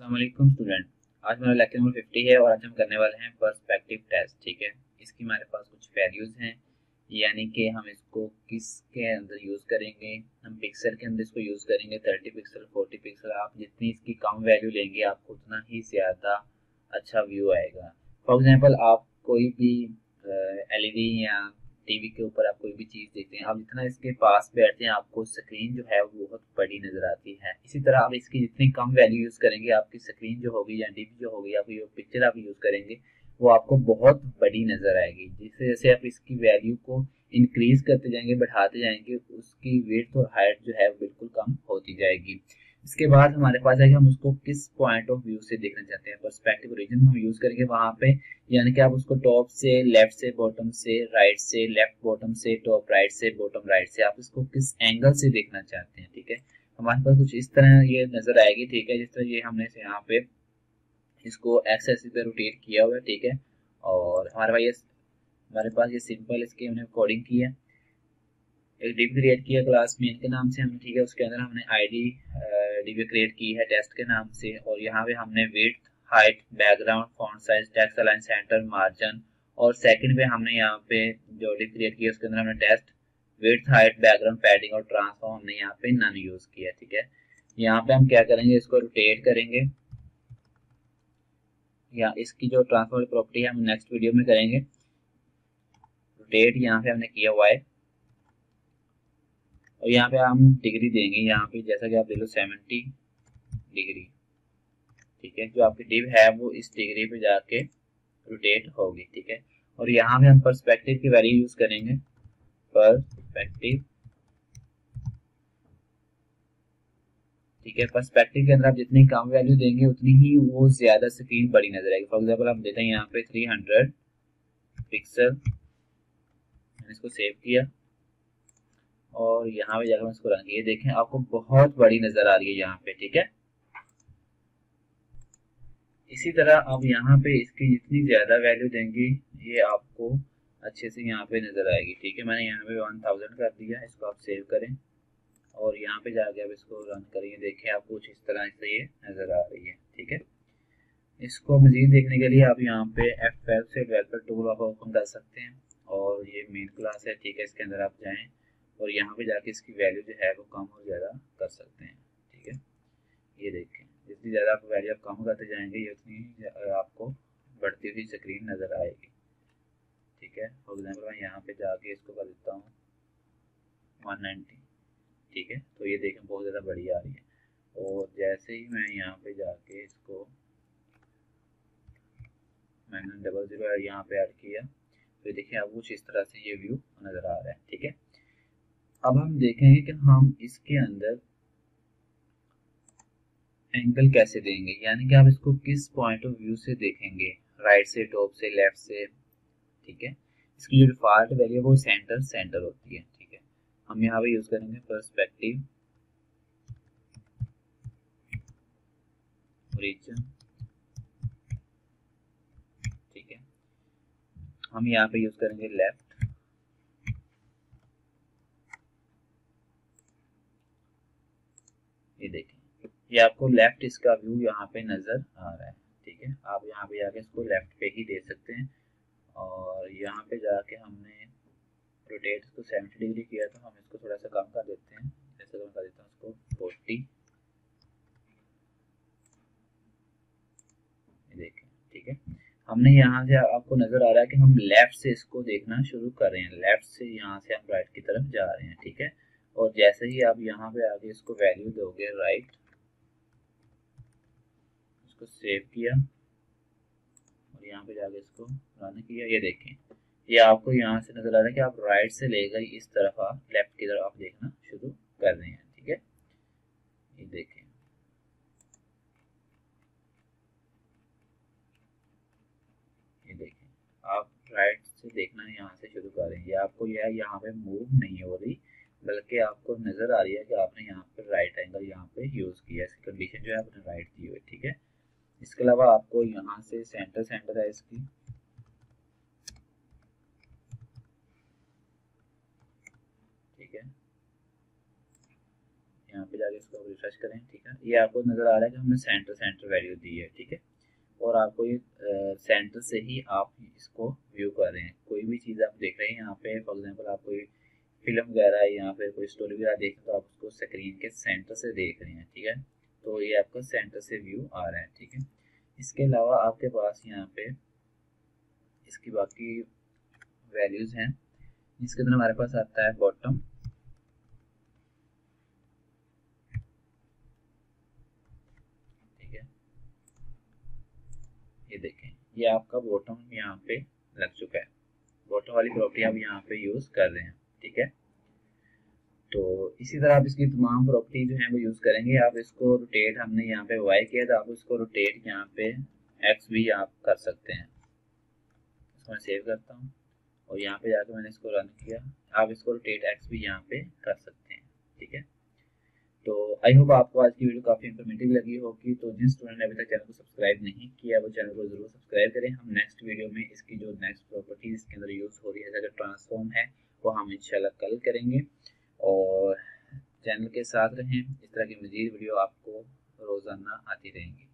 अस्सलाम वालेकुम स्टूडेंट। आज हमारा लेक्चर नंबर 50 है और आज हम करने वाले हैं पर्सपेक्टिव टेस्ट। ठीक है, इसकी हमारे पास कुछ वैल्यूज हैं, यानी कि हम इसको किसके अंदर यूज़ करेंगे। हम पिक्सल के अंदर इसको यूज़ करेंगे, 30 पिक्सल 40 पिक्सल। आप जितनी इसकी कम वैल्यू लेंगे आपको उतना ही ज़्यादा अच्छा व्यू आएगा। फॉर एग्जांपल आप कोई भी एलईडी या टीवी के ऊपर आप कोई भी चीज़ देखते हैं, आप जितना इसके पास बैठते हैं आपको स्क्रीन जो है वो बहुत बड़ी नज़र आती है। इसी तरह आप इसकी जितनी कम वैल्यू यूज़ करेंगे आपकी स्क्रीन जो होगी या टीवी जो होगी या फिर पिक्चर आप यूज़ करेंगे वो आपको बहुत बड़ी नज़र आएगी। जिससे जैसे आप इसकी वैल्यू को इंक्रीज करते जाएंगे, बढ़ाते जाएंगे, उसकी विड्थ और हाइट जो है बिल्कुल कम होती जाएगी। इसके बाद हमारे पास है कि हम उसको किस पॉइंट ऑफ व्यू से देखना चाहते हैं। पर्सपेक्टिव रीजन हम यूज करेंगे वहां पे, यानी कि आप उसको टॉप से, लेफ्ट से, बॉटम से, राइट से, लेफ्ट बॉटम से, टॉप राइट से, बॉटम राइट से, आप इसको किस एंगल से देखना चाहते हैं। ठीक है, हमारे पास कुछ इस तरह ये नजर आएगी। ठीक है, जिस तरह ये हमने यहाँ पे इसको एक्स एक्सिस पे रोटेट किया हुआ है। ठीक है, और हमारे पास ये सिंपल इसकी हमने कोडिंग की है। एक डिव क्रिएट किया क्लास मेन के नाम से हमने। ठीक है, उसके अंदर हमने आईडी डिव क्रिएट की है टेस्ट के नाम से, और यहाँ पे हमने width, height, background, font size, text align, centre, margin, और सेकंड पे हमने यहाँ पे जो डिव क्रिएट किया उसके अंदर हमने test, width, height, background, padding और ट्रांसफॉर्म हमने यहाँ पे नन यूज किया। ठीक है, यहाँ पे हम क्या करेंगे, इसको रोटेट करेंगे, या इसकी जो ट्रांसफॉर्म प्रॉपर्टी है हम नेक्स्ट वीडियो में करेंगे। रोटेट यहाँ पे हमने किया हुआ है, और यहाँ पे हम डिग्री देंगे, यहाँ पे जैसा कि आप देख लो 70 डिग्री। ठीक है, जो आपकी डिव है वो इस डिग्री पे जाके रोटेट होगी। ठीक है, और यहाँ पे हम पर्सपेक्टिव की वैल्यू यूज करेंगे, पर्सपेक्टिव। ठीक है, पर्सपेक्टिव के अंदर आप जितनी कम वैल्यू देंगे उतनी ही वो ज्यादा स्क्रीन बड़ी नजर आएगी। फॉर एग्जाम्पल हम देते हैं यहाँ पे 300 पिक्सल, मैंने इसको सेव किया और यहाँ पे जाकर इसको रन किया। देखें आपको बहुत बड़ी नजर आ रही है यहाँ पे। ठीक है, इसी तरह आप यहाँ पे इसकी जितनी ज्यादा वैल्यू देंगे ये आपको अच्छे से यहाँ पे नजर आएगी। ठीक है, मैंने यहाँ पे 1000 कर दिया, इसको आप सेव करें और यहाँ पे जाके आप इसको रन करिए। देखें आपको कुछ इस तरह से ये नजर आ रही है। ठीक है, इसको मजीद देखने के लिए आप यहाँ पे F12 से डेवलपर टूल आप ओपन कर सकते हैं, और ये मेन क्लास है। ठीक है, इसके अंदर आप जाएं और यहाँ पे जाके इसकी वैल्यू जो है वो कम और ज़्यादा कर सकते हैं। ठीक है, ये देखें जितनी ज़्यादा आप वैल्यू आप कम करते जाएंगे ये उतनी आपको बढ़ती हुई स्क्रीन नज़र आएगी। ठीक है, फॉर एग्जाम्पल मैं यहाँ पे जाके इसको कर देता हूँ 190। ठीक है, तो ये देखें बहुत ज़्यादा बड़ी आ रही है, और जैसे ही मैं यहाँ पे जाके इसको मैंने 00 यहाँ पे ऐड किया तो देखिए अब कुछ इस तरह से ये व्यू नज़र आ रहा है। ठीक है, अब हम देखेंगे कि हम इसके अंदर एंगल कैसे देंगे, यानी कि आप इसको किस पॉइंट ऑफ व्यू से देखेंगे, राइट से, टॉप से, लेफ्ट से। ठीक है, इसकी जो डिफॉल्ट वैल्यू है वो सेंटर सेंटर होती है। ठीक है, हम यहाँ पे यूज करेंगे पर्सपेक्टिव रीजन। ठीक है, हम यहाँ पे यूज करेंगे लेफ्ट। ये देखिए ये आपको लेफ्ट इसका व्यू यहाँ पे नजर आ रहा है। ठीक है, आप यहाँ पे जाके इसको लेफ्ट पे ही दे सकते हैं, और यहाँ पे जाके हमने रोटेट इसको 70 डिग्री किया तो हम इसको थोड़ा सा कम कर देते हैं। जैसे कम कर देता हूँ इसको 40। देखें, ठीक है, हमने यहाँ से आपको नजर आ रहा है कि हम लेफ्ट से इसको देखना शुरू कर रहे हैं, लेफ्ट से यहाँ से हम राइट की तरफ जा रहे हैं। ठीक है, और जैसे ही आप यहाँ पे आगे इसको वैल्यू दोगे राइट, इसको सेव किया और यहाँ पे जाके इसको रन किया, ये देखें ये आपको यहाँ से नजर आ रहा है कि आप राइट से लेकर इस तरफ आप लेफ्ट की तरफ आप देखना शुरू कर रहे हैं। ठीक है, ये देखें ये देखें आप राइट से देखना यहाँ से शुरू कर रहे हैं, ये आपको यह यहाँ पे मूव नहीं हो रही बल्कि आपको नजर आ रही है कि आपने यहाँ पे राइट एंगल यहाँ पे यूज किया, इसकी कंडीशन जो है आपने राइट दी हुई। ठीक है, इसके अलावा आपको यहाँ से सेंटर सेंटर है इसकी, ठीक है, यहाँ पे जाके इसको रिफ्रेश करें, ठीक है। ये आपको नज़र आ रहा है कि हमने सेंटर वैल्यू दी है, ठीक है। और आपको ये सेंटर से ही आप इसको व्यू कर रहे हैं। कोई भी चीज़ आप देख रहे हैं यहाँ पे, फॉर एग्जांपल आप कोई फिल्म वगैरह या फिर कोई स्टोरी वगैरह देख रहे हैं तो आप उसको स्क्रीन के सेंटर से देख रहे हैं, ठीक है। तो ये आपका सेंटर से व्यू आ रहा है, ठीक है। इसके अलावा आपके पास यहाँ पे इसकी बाकी वैल्यूज़ हैं। इसके अंदर हमारे पास आता है बॉटम, ठीक है। ये देखें, ये आपका बॉटम यहाँ पे लग चुका है। बॉटम वाली प्रॉपर्टी आप यहाँ पे यूज़ कर रहे हैं, ठीक है। तो इसी तरह आप इसकी तमाम प्रॉपर्टी जो है वो यूज़ करेंगे। आप इसको रोटेट, हमने यहाँ पे वाई किया तो आप इसको रोटेट यहाँ पे एक्स भी आप कर सकते हैं। इसको मैं सेव करता हूँ और यहाँ पे जाकर मैंने इसको रन किया। आप इसको रोटेट एक्स भी यहाँ पे कर सकते हैं, ठीक है। तो आई होप आपको आज की वीडियो काफ़ी इन्फॉर्मेटिव लगी होगी। तो जिन स्टूडेंट ने अभी तक चैनल को सब्सक्राइब नहीं किया वो चैनल को जरूर सब्सक्राइब करें। हम नेक्स्ट वीडियो में इसकी जो नेक्स्ट प्रॉपर्टीज इसके अंदर यूज़ हो रही है जैसे ट्रांसफॉर्म है वो हम इंशाल्लाह कल करेंगे। और चैनल के साथ रहें, इस तरह की मज़ीद वीडियो आपको रोज़ाना आती रहेंगी।